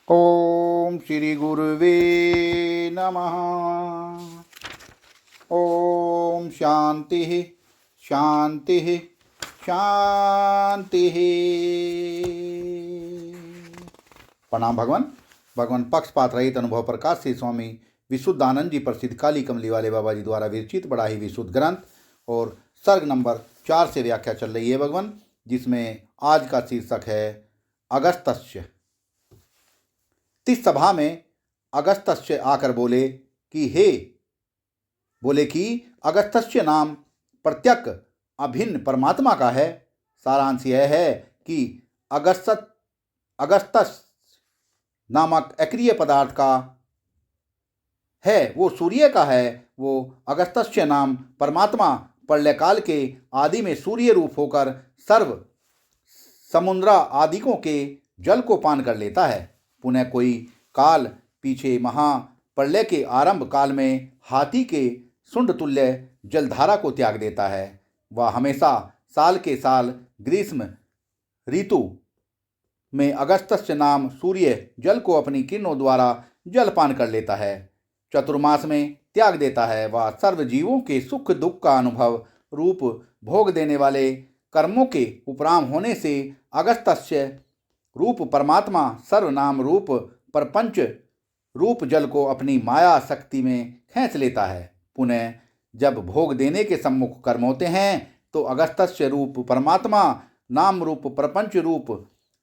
ओम श्री गुरुवे नमः। ओम शांति शांति शांति। प्रणाम भगवान। भगवान पक्षपात रहित अनुभव प्रकाश से स्वामी विशुद्धानंद जी प्रसिद्ध काली कमली वाले बाबा जी द्वारा विरचित बड़ा ही विशुद्ध ग्रंथ और सर्ग नंबर 4 से व्याख्या चल रही है भगवान, जिसमें आज का शीर्षक है अगस्त्य। इस सभा में अगस्त्य आकर बोले कि अगस्त्य नाम प्रत्यक अभिन्न परमात्मा का है। सारांश यह है कि अगस्त्य नामक अक्रिय पदार्थ का है, वो सूर्य का है। वो अगस्त्य नाम परमात्मा प्रलय काल के आदि में सूर्य रूप होकर सर्व समुद्र आदिकों के जल को पान कर लेता है। पुनः कोई काल पीछे महाप्रलय के आरंभ काल में हाथी के सुंड तुल्य जलधारा को त्याग देता है। वह हमेशा साल के साल ग्रीष्म ऋतु में अगस्त्य नाम सूर्य जल को अपनी किरणों द्वारा जलपान कर लेता है, चतुर्मास में त्याग देता है। वह सर्व जीवों के सुख दुख का अनुभव रूप भोग देने वाले कर्मों के उपराम होने से अगस्त्य रूप परमात्मा सर्वनाम रूप प्रपंच रूप जल को अपनी माया शक्ति में खींच लेता है। पुनः जब भोग देने के सम्मुख कर्म होते हैं तो अगस्त्य रूप परमात्मा नाम रूप प्रपंच रूप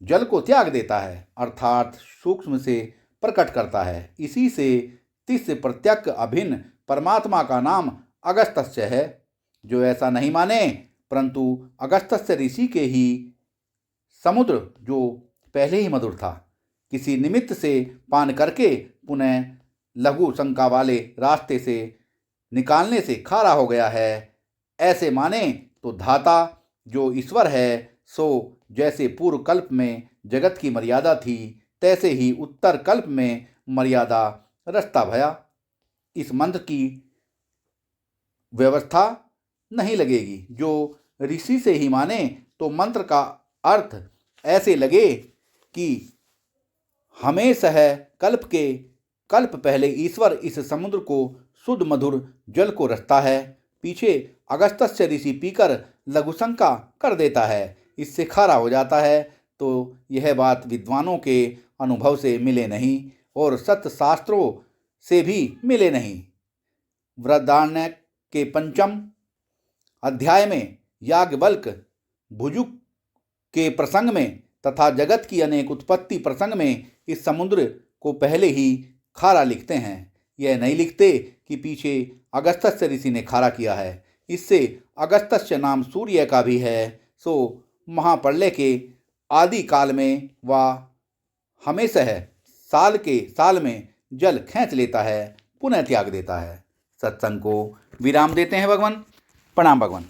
जल को त्याग देता है, अर्थात सूक्ष्म से प्रकट करता है। इसी से तिस प्रत्यक अभिन्न परमात्मा का नाम अगस्त्य है। जो ऐसा नहीं माने परंतु अगस्त्य ऋषि के ही समुद्र जो पहले ही मधुर था, किसी निमित्त से पान करके पुनः लघु शंका वाले रास्ते से निकालने से खारा हो गया है, ऐसे माने तो धाता जो ईश्वर है सो जैसे पूर्व कल्प में जगत की मर्यादा थी तैसे ही उत्तर कल्प में मर्यादा रचता भया। इस मंत्र की व्यवस्था नहीं लगेगी। जो ऋषि से ही माने तो मंत्र का अर्थ ऐसे लगे कि हमेशा कल्प पहले ईश्वर इस समुद्र को शुद्ध मधुर जल को रचता है, पीछे अगस्त्य ऋषि पीकर लघुशंका कर देता है, इससे खारा हो जाता है। तो यह बात विद्वानों के अनुभव से मिले नहीं और सत्य शास्त्रों से भी मिले नहीं। बृहदारण्यक के 5 अध्याय में याज्ञवल्क्य भुजुक के प्रसंग में तथा जगत की अनेक उत्पत्ति प्रसंग में इस समुद्र को पहले ही खारा लिखते हैं। यह नहीं लिखते कि पीछे अगस्त्य ऋषि ने खारा किया है। इससे अगस्त्य नाम सूर्य का भी है, सो महाप्रलय के आदि काल में वह हमेशा है साल के साल में जल खींच लेता है, पुनः त्याग देता है। सत्संग को विराम देते हैं भगवान। प्रणाम भगवान।